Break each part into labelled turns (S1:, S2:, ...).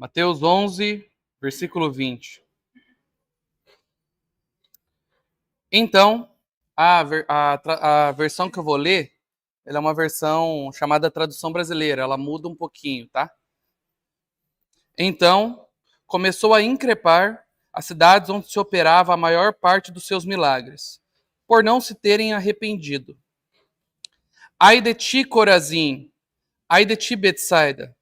S1: Mateus 11, versículo 20. Então, a versão que eu vou ler, ela é uma versão chamada tradução brasileira, ela muda um pouquinho, tá? Então, começou a increpar as cidades onde se operava a maior parte dos seus milagres, por não se terem arrependido. Ai de ti, Corazim, ai de ti, Betsaida,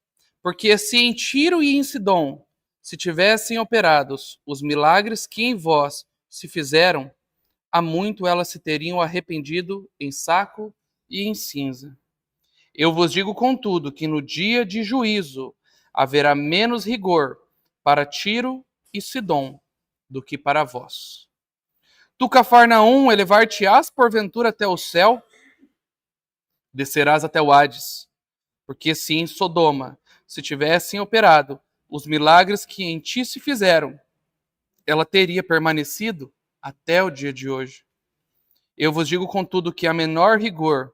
S1: porque se em Tiro e em Sidom se tivessem operados os milagres que em vós se fizeram, há muito elas se teriam arrependido em saco e em cinza. Eu vos digo, contudo, que no dia de juízo haverá menos rigor para Tiro e Sidom do que para vós. Tu, Cafarnaum, elevar-te-ás porventura até o céu? Descerás até o Hades, porque se em Sodoma se tivessem operado os milagres que em ti se fizeram, ela teria permanecido até o dia de hoje. Eu vos digo, contudo, que a menor rigor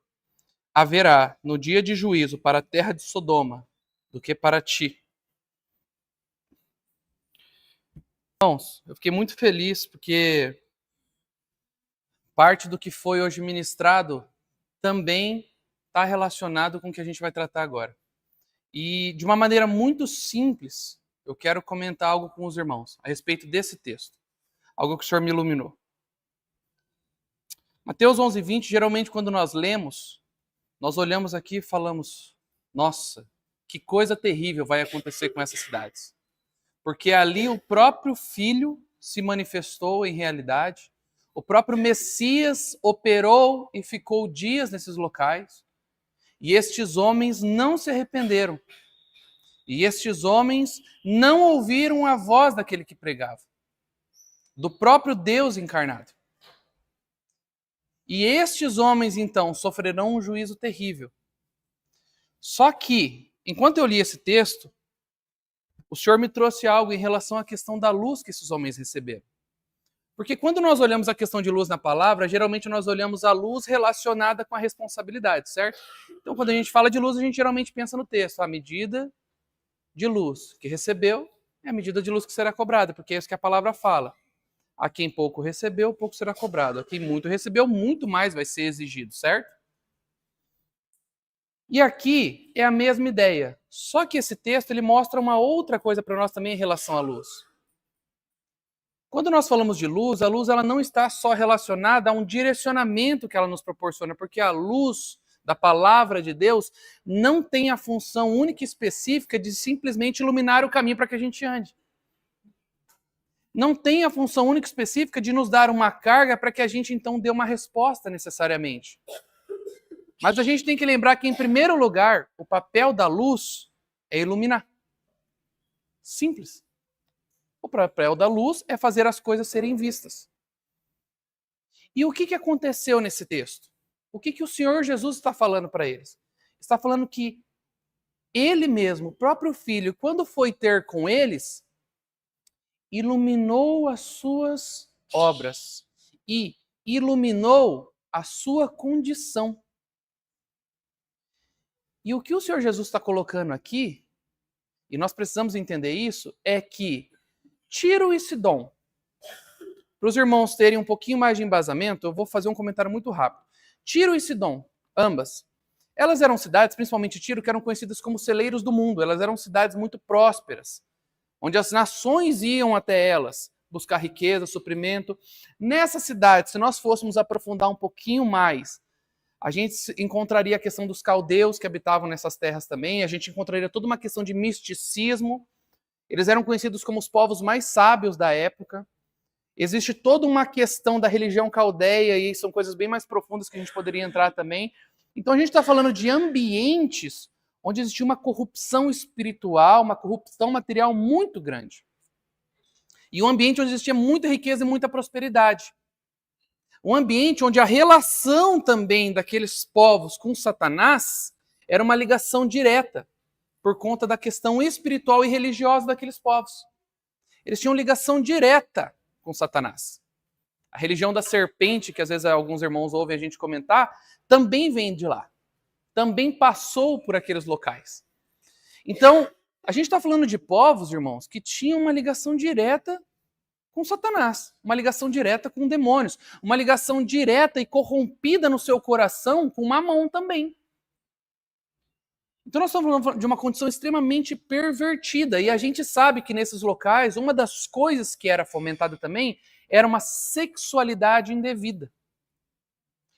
S1: haverá no dia de juízo para a terra de Sodoma do que para ti. Irmãos, eu fiquei muito feliz porque parte do que foi hoje ministrado também está relacionado com o que a gente vai tratar agora. E de uma maneira muito simples, eu quero comentar algo com os irmãos a respeito desse texto. Algo que o Senhor me iluminou. Mateus 11, 20, geralmente quando nós lemos, nós olhamos aqui e falamos, nossa, que coisa terrível vai acontecer com essas cidades. Porque ali o próprio Filho se manifestou em realidade, o próprio Messias operou e ficou dias nesses locais, e estes homens não se arrependeram. E estes homens não ouviram a voz daquele que pregava, do próprio Deus encarnado. E estes homens, então, sofrerão um juízo terrível. Só que, enquanto eu li esse texto, o Senhor me trouxe algo em relação à questão da luz que esses homens receberam. Porque quando nós olhamos a questão de luz na palavra, geralmente nós olhamos a luz relacionada com a responsabilidade, certo? Então, quando a gente fala de luz, a gente geralmente pensa no texto, a medida de luz que recebeu é a medida de luz que será cobrada, porque é isso que a palavra fala. A quem pouco recebeu, pouco será cobrado. A quem muito recebeu, muito mais vai ser exigido, certo? E aqui é a mesma ideia. Só que esse texto ele mostra uma outra coisa para nós também em relação à luz. Quando nós falamos de luz, a luz ela não está só relacionada a um direcionamento que ela nos proporciona, porque a luz da palavra de Deus não tem a função única e específica de simplesmente iluminar o caminho para que a gente ande. Não tem a função única e específica de nos dar uma carga para que a gente então dê uma resposta necessariamente. Mas a gente tem que lembrar que, em primeiro lugar, o papel da luz é iluminar. Simples. O papel da luz é fazer as coisas serem vistas. E o que aconteceu nesse texto? O que o Senhor Jesus está falando para eles? Está falando que Ele mesmo, o próprio Filho, quando foi ter com eles, iluminou as suas obras e iluminou a sua condição. E o que o Senhor Jesus está colocando aqui, e nós precisamos entender isso, é que Tiro e Sidom, para os irmãos terem um pouquinho mais de embasamento, eu vou fazer um comentário muito rápido. Tiro e Sidom, ambas, elas eram cidades, principalmente Tiro, que eram conhecidas como celeiros do mundo. Elas eram cidades muito prósperas, onde as nações iam até elas buscar riqueza, suprimento. Nessa cidade, se nós fôssemos aprofundar um pouquinho mais, a gente encontraria a questão dos caldeus que habitavam nessas terras também, a gente encontraria toda uma questão de misticismo. Eles eram conhecidos como os povos mais sábios da época. Existe toda uma questão da religião caldeia, e são coisas bem mais profundas que a gente poderia entrar também. Então a gente está falando de ambientes onde existia uma corrupção espiritual, uma corrupção material muito grande. E um ambiente onde existia muita riqueza e muita prosperidade. Um ambiente onde a relação também daqueles povos com Satanás era uma ligação direta, por conta da questão espiritual e religiosa daqueles povos. Eles tinham ligação direta com Satanás. A religião da serpente, que às vezes alguns irmãos ouvem a gente comentar, também vem de lá. Também passou por aqueles locais. Então, A gente está falando de povos, irmãos, que tinham uma ligação direta com Satanás, uma ligação direta com demônios, uma ligação direta e corrompida no seu coração com Mamon também. Então nós estamos falando de uma condição extremamente pervertida, e a gente sabe que nesses locais, uma das coisas que era fomentada também era uma sexualidade indevida.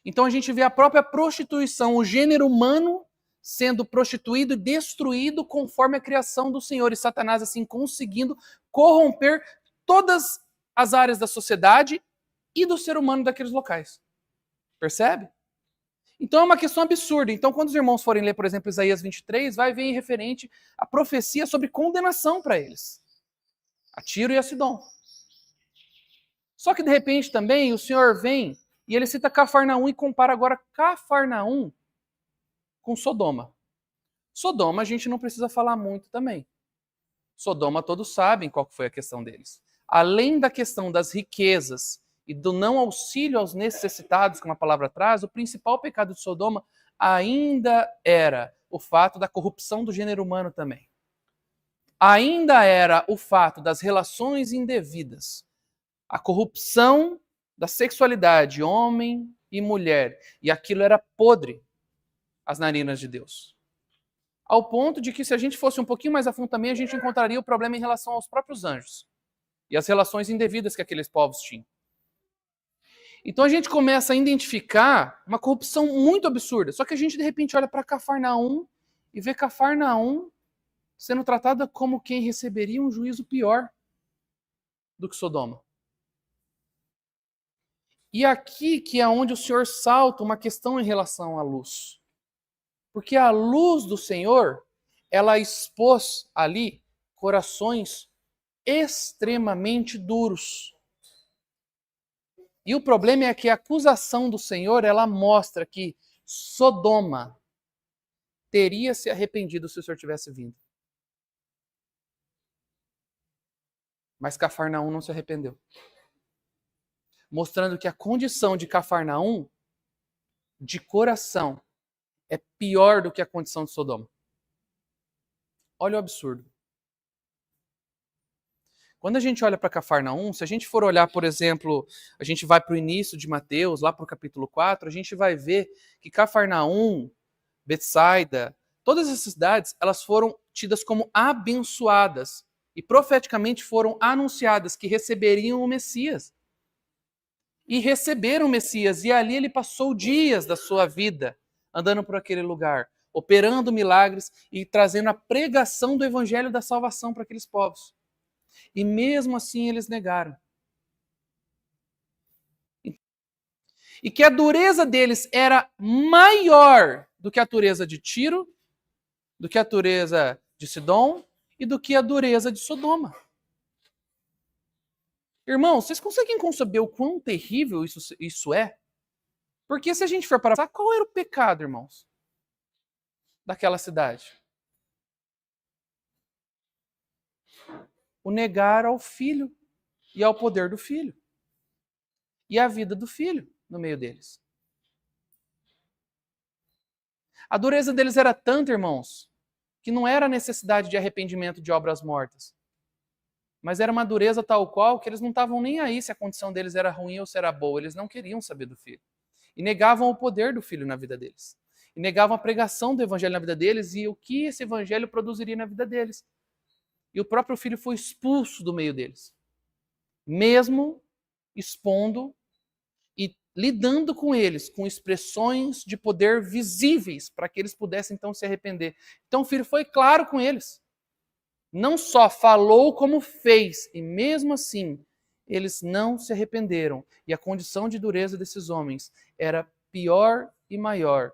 S1: Então a gente vê a própria prostituição, o gênero humano sendo prostituído e destruído conforme a criação do Senhor, e Satanás assim conseguindo corromper todas as áreas da sociedade e do ser humano daqueles locais. Percebe? Então é uma questão absurda. Então quando os irmãos forem ler, por exemplo, Isaías 23, vai vir referente à profecia sobre condenação para eles. A Tiro e a Sidom. Só que de repente também o Senhor vem e ele cita Cafarnaum e compara agora Cafarnaum com Sodoma. Sodoma a gente não precisa falar muito também. Sodoma todos sabem qual foi a questão deles. Além da questão das riquezas e do não auxílio aos necessitados, como a palavra traz, o principal pecado de Sodoma ainda era o fato da corrupção do gênero humano também. Ainda era o fato das relações indevidas, a corrupção da sexualidade, homem e mulher. E aquilo era podre às narinas de Deus. Ao ponto de que, se a gente fosse um pouquinho mais a fundo também, a gente encontraria o problema em relação aos próprios anjos e as relações indevidas que aqueles povos tinham. Então a gente começa a identificar uma corrupção muito absurda. Só que a gente, de repente, olha para Cafarnaum e vê Cafarnaum sendo tratada como quem receberia um juízo pior do que Sodoma. E aqui que é onde o Senhor salta uma questão em relação à luz. Porque a luz do Senhor, ela expôs ali corações extremamente duros. E o problema é que a acusação do Senhor, ela mostra que Sodoma teria se arrependido se o Senhor tivesse vindo. Mas Cafarnaum não se arrependeu. Mostrando que a condição de Cafarnaum, de coração, é pior do que a condição de Sodoma. Olha o absurdo. Quando a gente olha para Cafarnaum, se a gente for olhar, por exemplo, a gente vai para o início de Mateus, lá para o capítulo 4, a gente vai ver que Cafarnaum, Betsaida, todas essas cidades, elas foram tidas como abençoadas e profeticamente foram anunciadas que receberiam o Messias. E receberam o Messias, e ali ele passou dias da sua vida andando por aquele lugar, operando milagres e trazendo a pregação do evangelho da salvação para aqueles povos. E mesmo assim eles negaram. E que a dureza deles era maior do que a dureza de Tiro, do que a dureza de Sidom e do que a dureza de Sodoma. Irmãos, vocês conseguem conceber o quão terrível isso é? Porque se a gente for para pensar, qual era o pecado, irmãos, daquela cidade? O negar ao filho e ao poder do filho. E a vida do filho no meio deles. A dureza deles era tanta, irmãos, que não era necessidade de arrependimento de obras mortas. Mas era uma dureza tal qual que eles não estavam nem aí se a condição deles era ruim ou se era boa. Eles não queriam saber do filho. E negavam o poder do filho na vida deles. E negavam a pregação do evangelho na vida deles e o que esse evangelho produziria na vida deles. E o próprio filho foi expulso do meio deles. Mesmo expondo e lidando com eles, com expressões de poder visíveis, para que eles pudessem então se arrepender. Então o filho foi claro com eles. Não só falou como fez, e mesmo assim, eles não se arrependeram. E a condição de dureza desses homens era pior e maior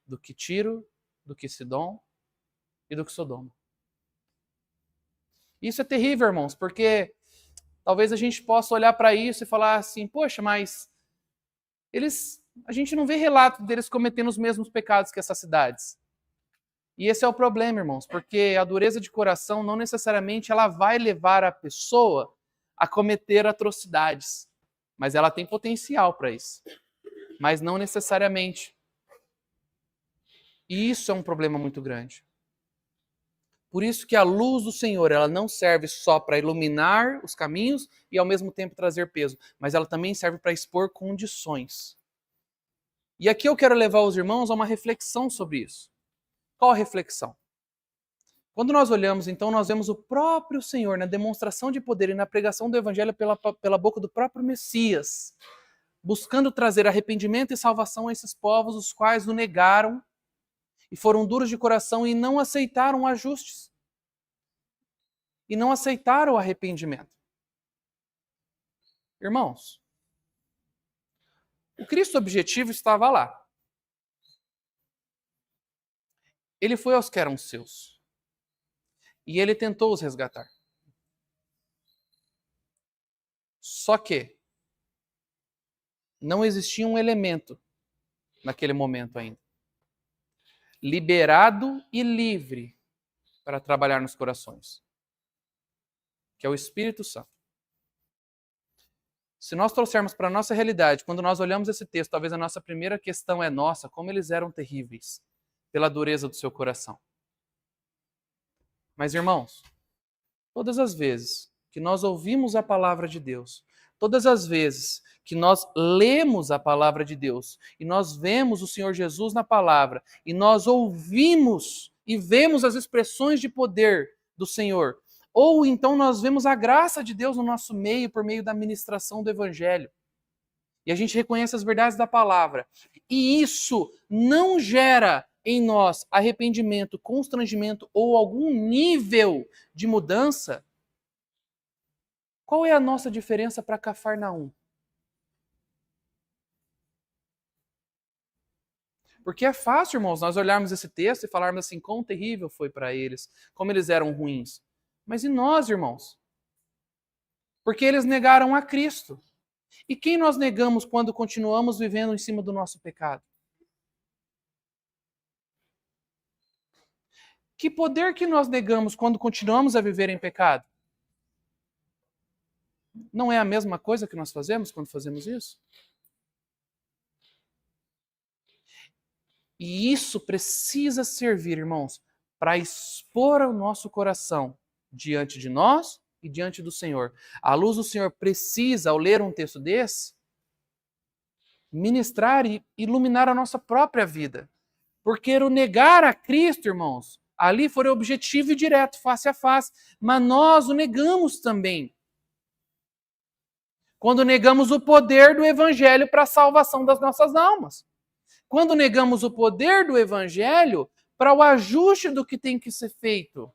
S1: do que Tiro, do que Sidom e do que Sodoma. Isso é terrível, irmãos, porque talvez a gente possa olhar para isso e falar assim, poxa, mas a gente não vê relato deles cometendo os mesmos pecados que essas cidades. E esse é o problema, irmãos, porque a dureza de coração não necessariamente ela vai levar a pessoa a cometer atrocidades, mas ela tem potencial para isso, mas não necessariamente. E isso é um problema muito grande. Por isso que a luz do Senhor, ela não serve só para iluminar os caminhos e ao mesmo tempo trazer peso, mas ela também serve para expor condições. E aqui eu quero levar os irmãos a uma reflexão sobre isso. Qual a reflexão? Quando nós olhamos, então, nós vemos o próprio Senhor na demonstração de poder e na pregação do Evangelho pela boca do próprio Messias, buscando trazer arrependimento e salvação a esses povos, os quais o negaram e foram duros de coração e não aceitaram ajustes. E não aceitaram o arrependimento. Irmãos, o Cristo objetivo estava lá. Ele foi aos que eram seus. E ele tentou os resgatar. Só que não existia um elemento naquele momento ainda liberado e livre para trabalhar nos corações, que é o Espírito Santo. Se nós trouxermos para a nossa realidade, quando nós olhamos esse texto, talvez a nossa primeira questão é: nossa, como eles eram terríveis pela dureza do seu coração. Mas, irmãos, todas as vezes que nós ouvimos a palavra de Deus, todas as vezes que nós lemos a palavra de Deus e nós vemos o Senhor Jesus na palavra e nós ouvimos e vemos as expressões de poder do Senhor, ou então nós vemos a graça de Deus no nosso meio por meio da ministração do Evangelho, e a gente reconhece as verdades da palavra, e isso não gera em nós arrependimento, constrangimento ou algum nível de mudança, qual é a nossa diferença para Cafarnaum? Porque é fácil, irmãos, nós olharmos esse texto e falarmos assim: quão terrível foi para eles, como eles eram ruins. Mas e nós, irmãos? Porque eles negaram a Cristo. E quem nós negamos quando continuamos vivendo em cima do nosso pecado? Que poder que nós negamos quando continuamos a viver em pecado? Não é a mesma coisa que nós fazemos quando fazemos isso? E isso precisa servir, irmãos, para expor o nosso coração diante de nós e diante do Senhor. A luz do Senhor precisa, ao ler um texto desse, ministrar e iluminar a nossa própria vida. Porque o negar a Cristo, irmãos, ali foi objetivo e direto, face a face, mas nós o negamos também. Quando negamos o poder do Evangelho para a salvação das nossas almas. Quando negamos o poder do Evangelho para o ajuste do que tem que ser feito.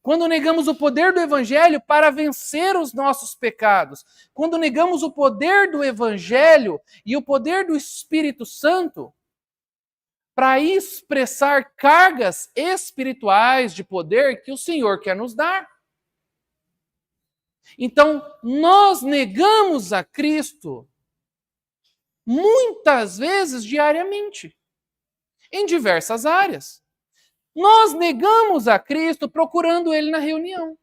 S1: Quando negamos o poder do Evangelho para vencer os nossos pecados. Quando negamos o poder do Evangelho e o poder do Espírito Santo para expressar cargas espirituais de poder que o Senhor quer nos dar. Então, nós negamos a Cristo muitas vezes diariamente, em diversas áreas. Nós negamos a Cristo procurando Ele na reunião.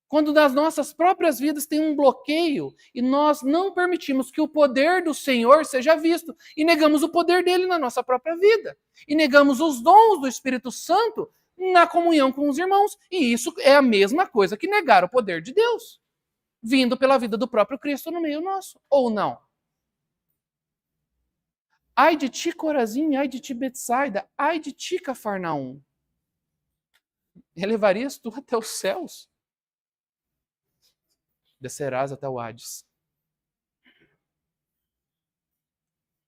S1: Quando nas nossas próprias vidas tem um bloqueio e nós não permitimos que o poder do Senhor seja visto e negamos o poder dele na nossa própria vida. E negamos os dons do Espírito Santo na comunhão com os irmãos. E isso é a mesma coisa que negar o poder de Deus, vindo pela vida do próprio Cristo no meio nosso, ou não? Ai de ti, Corazim, ai de ti, Betsaida, ai de ti, Cafarnaum. Elevarias tu até os céus? Descerás até o Hades.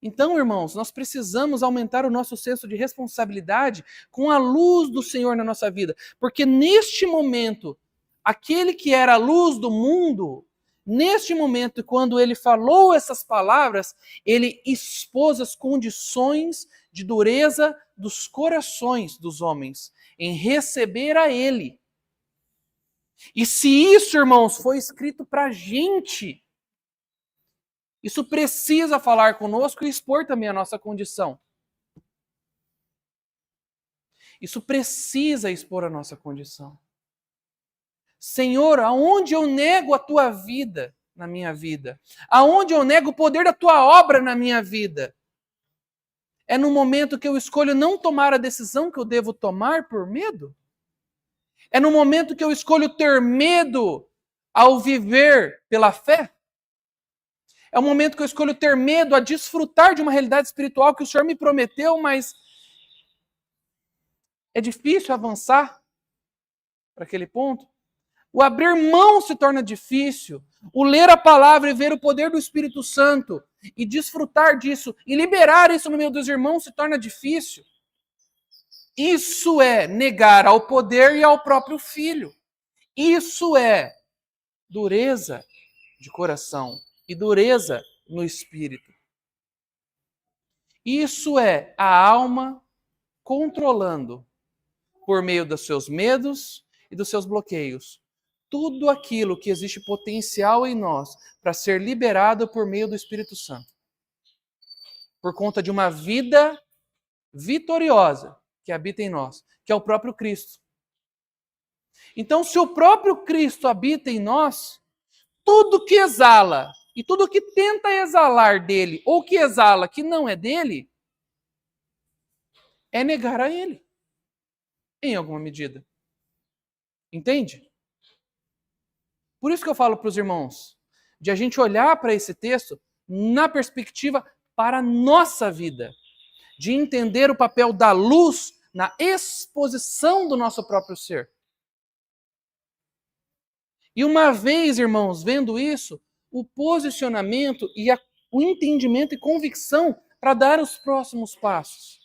S1: Então, irmãos, nós precisamos aumentar o nosso senso de responsabilidade com a luz do Senhor na nossa vida. Porque neste momento, aquele que era a luz do mundo, neste momento, quando ele falou essas palavras, ele expôs as condições de dureza dos corações dos homens em receber a ele. E se isso, irmãos, foi escrito para a gente, isso precisa falar conosco e expor também a nossa condição. Isso precisa expor a nossa condição. Senhor, aonde eu nego a tua vida na minha vida? Aonde eu nego o poder da tua obra na minha vida? É no momento que eu escolho não tomar a decisão que eu devo tomar por medo? É no momento que eu escolho ter medo ao viver pela fé? É o momento que eu escolho ter medo a desfrutar de uma realidade espiritual que o Senhor me prometeu, mas é difícil avançar para aquele ponto? O abrir mão se torna difícil. O ler a palavra e ver o poder do Espírito Santo e desfrutar disso e liberar isso no meio dos irmãos se torna difícil. Isso é negar ao poder e ao próprio Filho. Isso é dureza de coração e dureza no espírito. Isso é a alma controlando, por meio dos seus medos e dos seus bloqueios, tudo aquilo que existe potencial em nós para ser liberado por meio do Espírito Santo. Por conta de uma vida vitoriosa que habita em nós, que é o próprio Cristo. Então, se o próprio Cristo habita em nós, tudo que exala e tudo que tenta exalar dele, ou que exala que não é dele, é negar a ele, em alguma medida. Entende? Por isso que eu falo para os irmãos, de a gente olhar para esse texto na perspectiva para a nossa vida, de entender o papel da luz na exposição do nosso próprio ser. E uma vez, irmãos, vendo isso, o posicionamento e o entendimento e convicção para dar os próximos passos.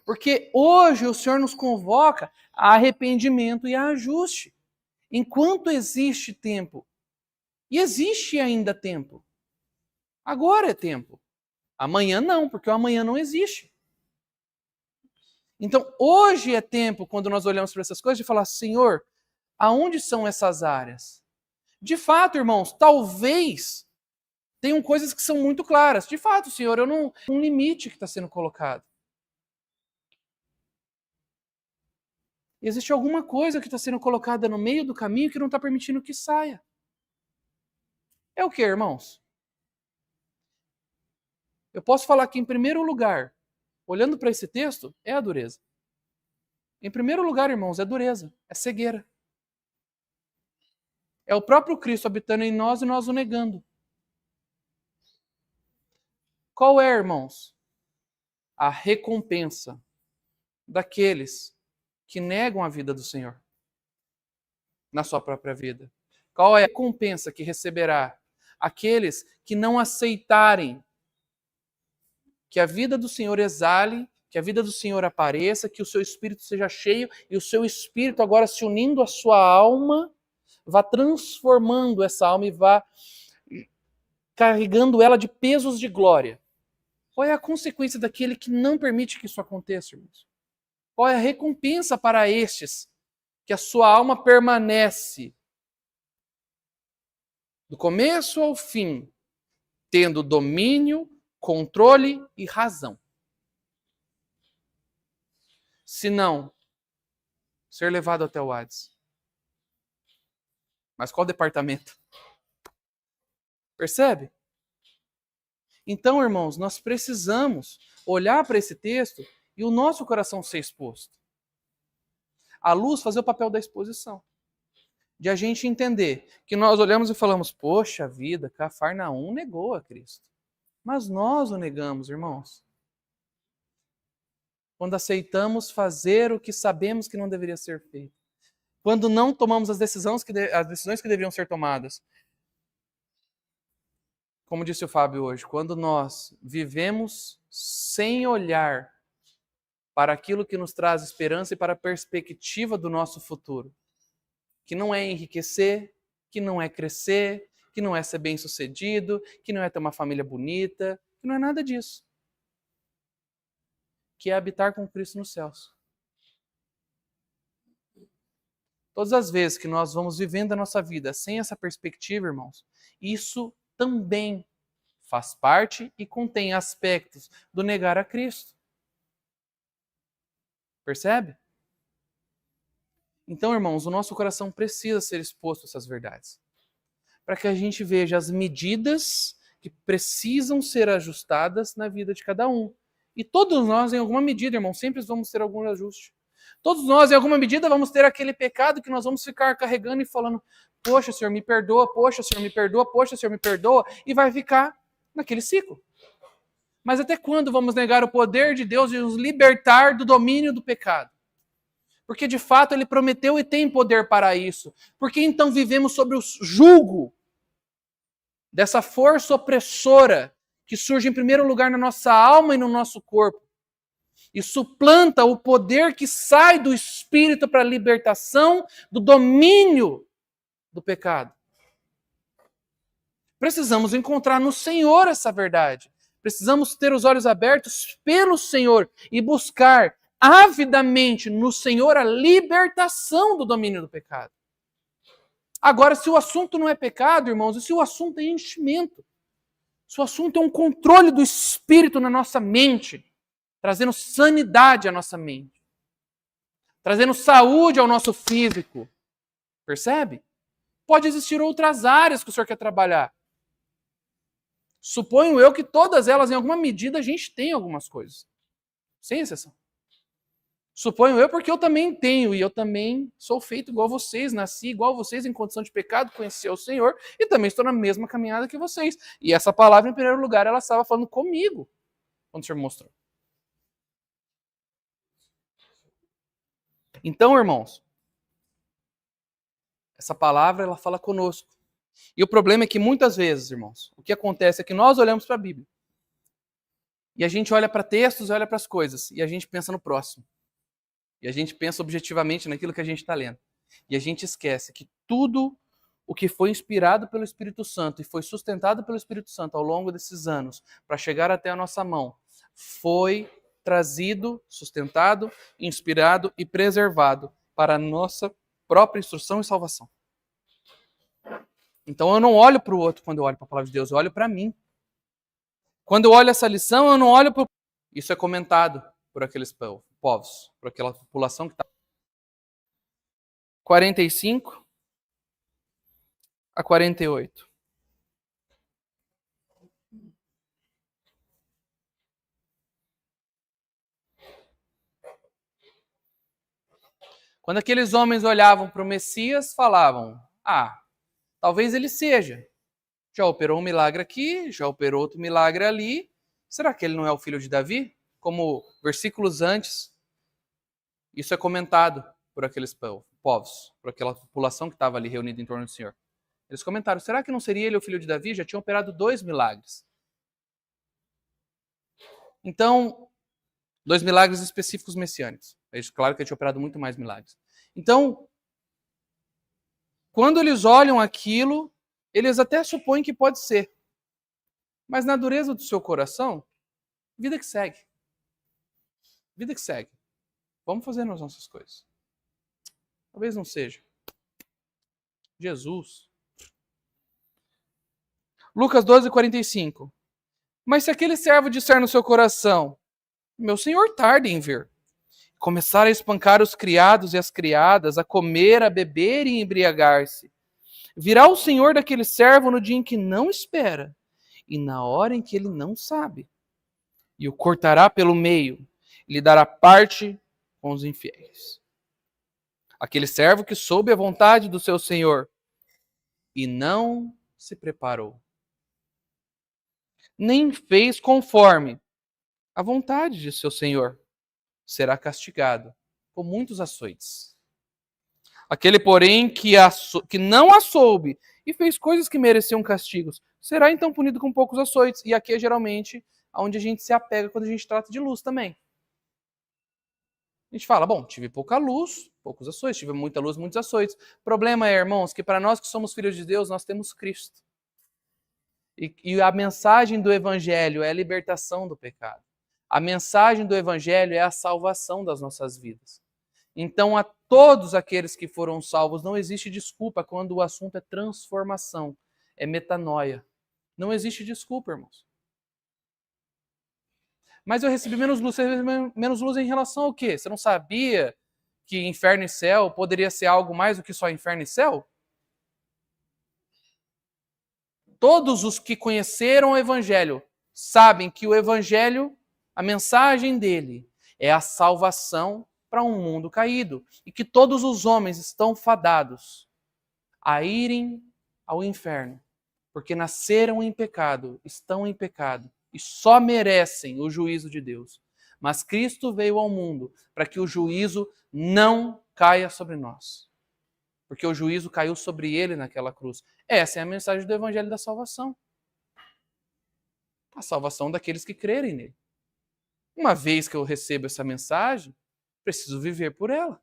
S1: Porque hoje o Senhor nos convoca a arrependimento e a ajuste. Enquanto existe tempo, e existe ainda tempo, agora é tempo. Amanhã não, porque o amanhã não existe. Então, hoje é tempo, quando nós olhamos para essas coisas, de falar, Senhor, aonde são essas áreas? De fato, irmãos, talvez tenham coisas que são muito claras. De fato, Senhor, eu não um limite que está sendo colocado. Existe alguma coisa que está sendo colocada no meio do caminho que não está permitindo que saia. É o que, irmãos? Eu posso falar que, em primeiro lugar, olhando para esse texto, é a dureza. Em primeiro lugar, irmãos, é dureza, é cegueira. É o próprio Cristo habitando em nós e nós o negando. Qual é, irmãos, a recompensa daqueles que negam a vida do Senhor na sua própria vida? Qual é a recompensa que receberá aqueles que não aceitarem que a vida do Senhor exale, que a vida do Senhor apareça, que o seu espírito seja cheio e o seu espírito agora se unindo à sua alma, vá transformando essa alma e vá carregando ela de pesos de glória? Qual é a consequência daquele que não permite que isso aconteça, irmãos? Qual é a recompensa para estes que a sua alma permanece do começo ao fim, tendo domínio, controle e razão? Se não, ser levado até o Hades. Mas qual departamento? Percebe? Então, irmãos, nós precisamos olhar para esse texto e o nosso coração ser exposto. A luz fazer o papel da exposição. De a gente entender que nós olhamos e falamos, poxa vida, Cafarnaum negou a Cristo. Mas nós o negamos, irmãos. Quando aceitamos fazer o que sabemos que não deveria ser feito. Quando não tomamos as decisões que deveriam ser tomadas. Como disse o Fábio hoje, quando nós vivemos sem olhar para aquilo que nos traz esperança e para a perspectiva do nosso futuro, que não é enriquecer, que não é crescer, que não é ser bem-sucedido, que não é ter uma família bonita, que não é nada disso. Que é habitar com Cristo nos céus. Todas as vezes que nós vamos vivendo a nossa vida sem essa perspectiva, irmãos, isso também faz parte e contém aspectos do negar a Cristo. Percebe? Então, irmãos, o nosso coração precisa ser exposto a essas verdades. Para que a gente veja as medidas que precisam ser ajustadas na vida de cada um. E todos nós, em alguma medida, irmão, sempre vamos ter algum ajuste. Todos nós, em alguma medida, vamos ter aquele pecado que nós vamos ficar carregando e falando: poxa, Senhor, me perdoa, poxa, Senhor, me perdoa, poxa, Senhor, me perdoa, e vai ficar naquele ciclo. Mas até quando vamos negar o poder de Deus e nos libertar do domínio do pecado? Porque de fato ele prometeu e tem poder para isso. Porque então vivemos sobre o jugo dessa força opressora que surge em primeiro lugar na nossa alma e no nosso corpo. E suplanta o poder que sai do Espírito para a libertação do domínio do pecado. Precisamos encontrar no Senhor essa verdade. Precisamos ter os olhos abertos pelo Senhor e buscar avidamente no Senhor a libertação do domínio do pecado. Agora, se o assunto não é pecado, irmãos, e se o assunto é enchimento, se o assunto é um controle do Espírito na nossa mente, trazendo sanidade à nossa mente, trazendo saúde ao nosso físico, percebe? Pode existir outras áreas que o Senhor quer trabalhar. Suponho eu que todas elas, em alguma medida, a gente tem algumas coisas. Sem exceção. Suponho eu porque eu também tenho, e eu também sou feito igual vocês, nasci igual vocês em condição de pecado, conheci o Senhor, e também estou na mesma caminhada que vocês. E essa palavra, em primeiro lugar, ela estava falando comigo, quando o Senhor mostrou. Então, irmãos, essa palavra, ela fala conosco. E o problema é que muitas vezes, irmãos, o que acontece é que nós olhamos para a Bíblia, e a gente olha para textos e olha para as coisas, e a gente pensa no próximo. E a gente pensa objetivamente naquilo que a gente está lendo. E a gente esquece que tudo o que foi inspirado pelo Espírito Santo e foi sustentado pelo Espírito Santo ao longo desses anos para chegar até a nossa mão foi trazido, sustentado, inspirado e preservado para a nossa própria instrução e salvação. Então eu não olho para o outro quando eu olho para a palavra de Deus, eu olho para mim. Quando eu olho essa lição, eu não olho para... Isso é comentado por aqueles povos, por aquela população que está... 45 a 48. Quando aqueles homens olhavam para o Messias, falavam: talvez ele seja. Já operou um milagre aqui, já operou outro milagre ali. Será que ele não é o filho de Davi? Como versículos antes, isso é comentado por aqueles povos, por aquela população que estava ali reunida em torno do Senhor. Eles comentaram: será que não seria ele o filho de Davi? Já tinha operado 2 milagres. Então, 2 milagres específicos messiânicos. É claro que ele tinha operado muito mais milagres. Então, quando eles olham aquilo, eles até supõem que pode ser. Mas na dureza do seu coração, vida que segue. Vida que segue. Vamos fazendo as nossas coisas. Talvez não seja. Jesus. Lucas 12:45. Mas se aquele servo disser no seu coração: meu senhor tarda em vir, começar a espancar os criados e as criadas, a comer, a beber e embriagar-se, virá o senhor daquele servo no dia em que não espera e na hora em que ele não sabe, e o cortará pelo meio e lhe dará parte com os infiéis. Aquele servo que soube a vontade do seu senhor e não se preparou, nem fez conforme a vontade de seu senhor, será castigado com muitos açoites. Aquele, porém, que não a soube e fez coisas que mereciam castigos, será então punido com poucos açoites. E aqui é geralmente onde a gente se apega quando a gente trata de luz também. A gente fala: bom, tive pouca luz, poucos açoites, tive muita luz, muitos açoites. O problema é, irmãos, que para nós que somos filhos de Deus, nós temos Cristo. E a mensagem do Evangelho é a libertação do pecado. A mensagem do Evangelho é a salvação das nossas vidas. Então, a todos aqueles que foram salvos, não existe desculpa quando o assunto é transformação, é metanoia. Não existe desculpa, irmãos. Mas eu recebi menos luz. Você recebeu menos luz em relação ao quê? Você não sabia que inferno e céu poderia ser algo mais do que só inferno e céu? Todos os que conheceram o Evangelho sabem que o Evangelho, a mensagem dele, é a salvação para um mundo caído. E que todos os homens estão fadados a irem ao inferno, porque nasceram em pecado, estão em pecado e só merecem o juízo de Deus. Mas Cristo veio ao mundo para que o juízo não caia sobre nós. Porque o juízo caiu sobre ele naquela cruz. Essa é a mensagem do Evangelho da salvação. A salvação daqueles que crerem nele. Uma vez que eu recebo essa mensagem, preciso viver por ela.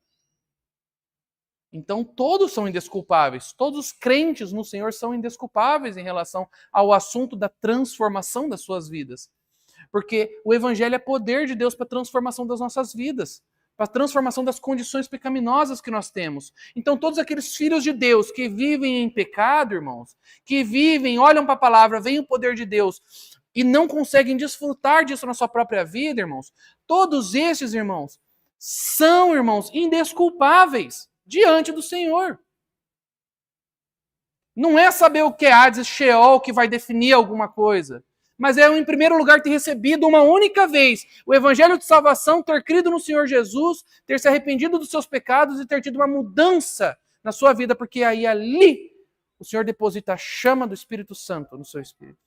S1: Então todos são indesculpáveis. Todos os crentes no Senhor são indesculpáveis em relação ao assunto da transformação das suas vidas. Porque o Evangelho é poder de Deus para a transformação das nossas vidas, para a transformação das condições pecaminosas que nós temos. Então, todos aqueles filhos de Deus que vivem em pecado, irmãos, que vivem, olham para a palavra, veem o poder de Deus e não conseguem desfrutar disso na sua própria vida, irmãos, todos esses, irmãos, são, irmãos, indesculpáveis diante do Senhor. Não é saber o que é Hades e Sheol que vai definir alguma coisa. Mas é, em primeiro lugar, ter recebido uma única vez o Evangelho de salvação, ter crido no Senhor Jesus, ter se arrependido dos seus pecados e ter tido uma mudança na sua vida, porque aí ali o Senhor deposita a chama do Espírito Santo no seu espírito.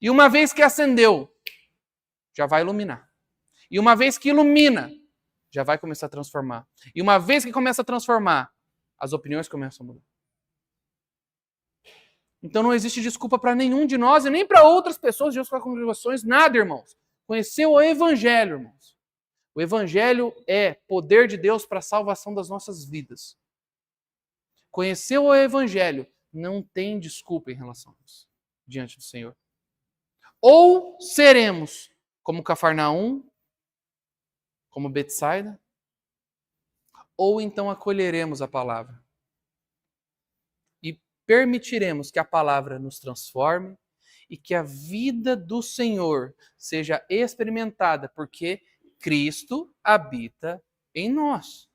S1: E uma vez que acendeu, já vai iluminar. E uma vez que ilumina, já vai começar a transformar. E uma vez que começa a transformar, as opiniões começam a mudar. Então não existe desculpa para nenhum de nós e nem para outras pessoas de outras congregações, nada, irmãos. Conhecer o Evangelho, irmãos. O Evangelho é poder de Deus para a salvação das nossas vidas. Conhecer o Evangelho não tem desculpa em relação a isso, diante do Senhor. Ou seremos como Cafarnaum, como Betsaida, ou então acolheremos a palavra. Permitiremos que a palavra nos transforme e que a vida do Senhor seja experimentada, porque Cristo habita em nós.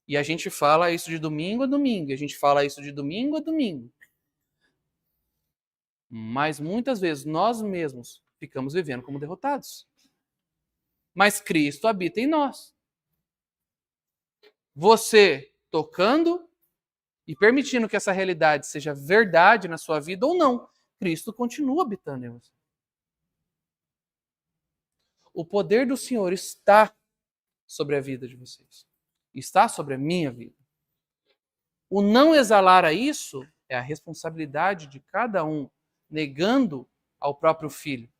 S1: E a gente fala isso de domingo a domingo, a gente fala isso de domingo a domingo. Mas muitas vezes nós mesmos ficamos vivendo como derrotados. Mas Cristo habita em nós. Você tocando e permitindo que essa realidade seja verdade na sua vida ou não, Cristo continua habitando em você. O poder do Senhor está sobre a vida de vocês. Está sobre a minha vida. O não exalar a isso é a responsabilidade de cada um, negando ao próprio filho.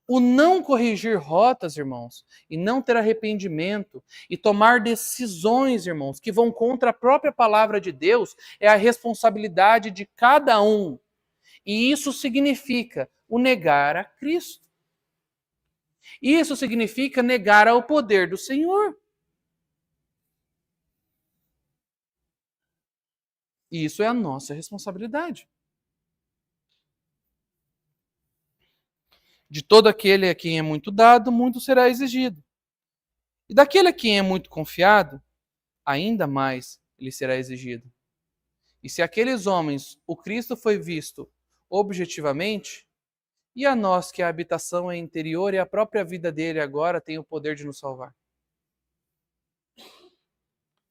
S1: O não corrigir rotas, irmãos, e não ter arrependimento, e tomar decisões, irmãos, que vão contra a própria palavra de Deus, é a responsabilidade de cada um. E isso significa o negar a Cristo. Isso significa negar ao poder do Senhor. E isso é a nossa responsabilidade. De todo aquele a quem é muito dado, muito será exigido. E daquele a quem é muito confiado, ainda mais lhe será exigido. E se aqueles homens, o Cristo foi visto objetivamente, e a nós que a habitação é interior e a própria vida dele agora tem o poder de nos salvar.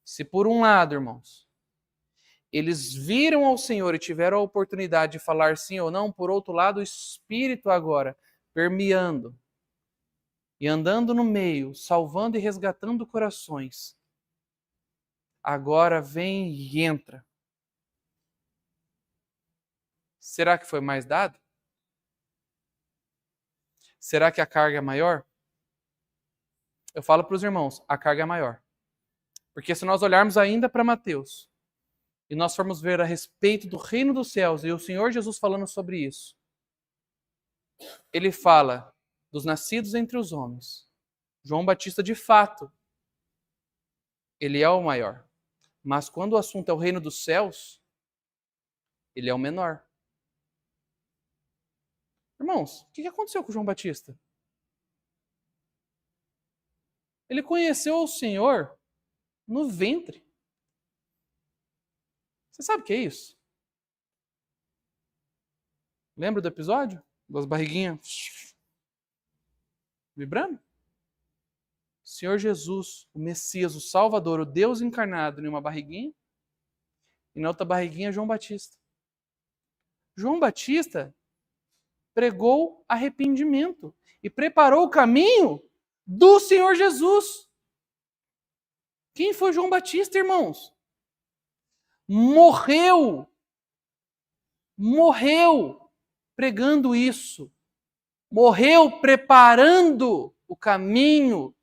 S1: Se por um lado, irmãos, eles viram ao Senhor e tiveram a oportunidade de falar sim ou não, por outro lado, o Espírito agora permeando e andando no meio, salvando e resgatando corações, agora vem e entra. Será que foi mais dado? Será que a carga é maior? Eu falo para os irmãos, a carga é maior. Porque se nós olharmos ainda para Mateus, e nós formos ver a respeito do reino dos céus, e o Senhor Jesus falando sobre isso, ele fala dos nascidos entre os homens. João Batista, de fato, ele é o maior. Mas quando o assunto é o reino dos céus, ele é o menor. Irmãos, o que aconteceu com João Batista? Ele conheceu o Senhor no ventre. Você sabe o que é isso? Lembra do episódio? Das barriguinhas vibrando? O Senhor Jesus, o Messias, o Salvador, o Deus encarnado em uma barriguinha, e na outra barriguinha João Batista. João Batista pregou arrependimento e preparou o caminho do Senhor Jesus. Quem foi João Batista, irmãos? Morreu pregando isso. Morreu preparando o caminho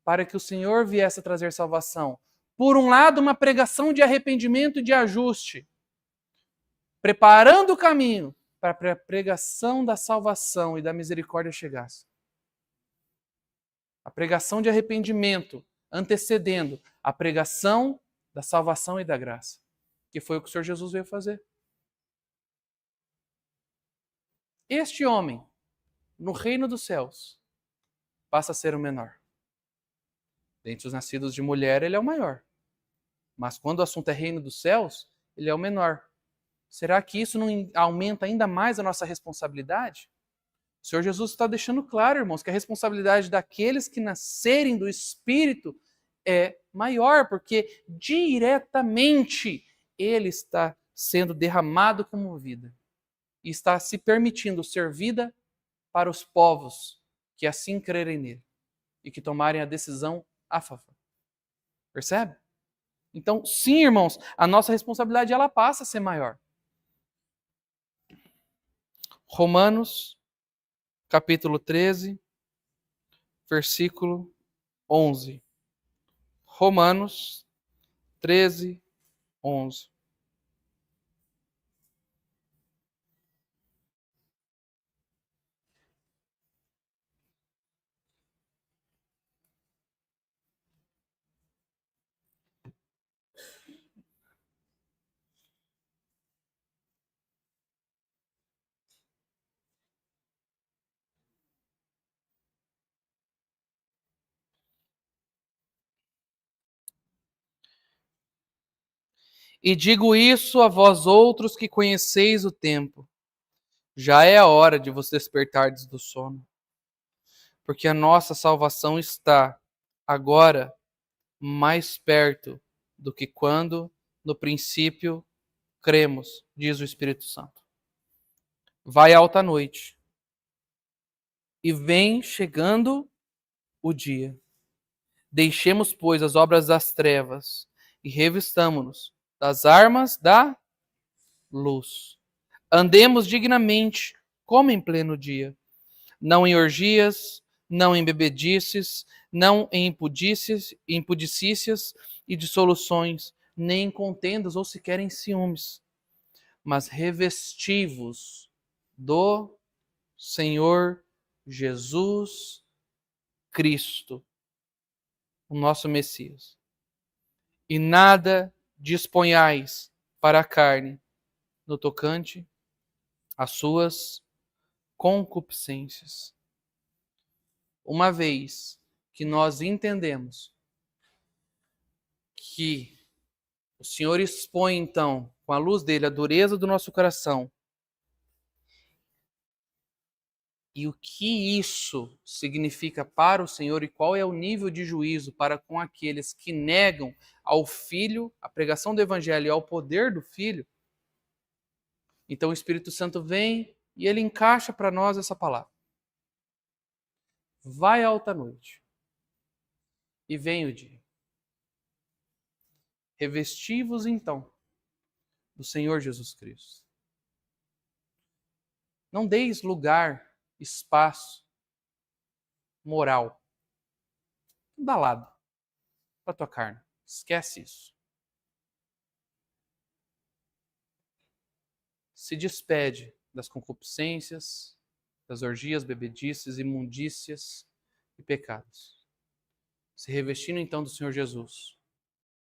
S1: para que o Senhor viesse a trazer salvação. Por um lado, uma pregação de arrependimento e de ajuste, preparando o caminho para que a pregação da salvação e da misericórdia chegasse. A pregação de arrependimento antecedendo a pregação da salvação e da graça, que foi o que o Senhor Jesus veio fazer. Este homem, no reino dos céus, passa a ser o menor. Dentre os nascidos de mulher, ele é o maior. Mas quando o assunto é reino dos céus, ele é o menor. Será que isso não aumenta ainda mais a nossa responsabilidade? O Senhor Jesus está deixando claro, irmãos, que a responsabilidade daqueles que nascerem do Espírito é maior, porque diretamente ele está sendo derramado como vida e está se permitindo ser vida para os povos que assim crerem nele e que tomarem a decisão a favor. Percebe? Então, sim, irmãos, a nossa responsabilidade ela passa a ser maior. Romanos, capítulo 13, versículo 11. Romanos 13, 11. E digo isso a vós outros que conheceis o tempo. Já é a hora de vos despertardes do sono. Porque a nossa salvação está, agora, mais perto do que quando, no princípio, cremos, diz o Espírito Santo. Vai alta noite, e vem chegando o dia. Deixemos, pois, as obras das trevas, e revistamo-nos das armas da luz. Andemos dignamente, como em pleno dia, não em orgias, não em bebedices, não em impudicícias e dissoluções, nem em contendas ou sequer em ciúmes, mas revesti-vos do Senhor Jesus Cristo, o nosso Messias. E nada disponhais para a carne no tocante às suas concupiscências. Uma vez que nós entendemos que o Senhor expõe, então, com a luz dele, a dureza do nosso coração, e o que isso significa para o Senhor e qual é o nível de juízo para com aqueles que negam ao Filho, a pregação do Evangelho e ao poder do Filho, então o Espírito Santo vem e ele encaixa para nós essa palavra. Vai alta noite e vem o dia. Revesti-vos então do Senhor Jesus Cristo. Não deis lugar, espaço moral. Não dá lado para tua carne. Esquece isso. Se despede das concupiscências, das orgias, bebedices, imundícias e pecados. Se revestindo então do Senhor Jesus.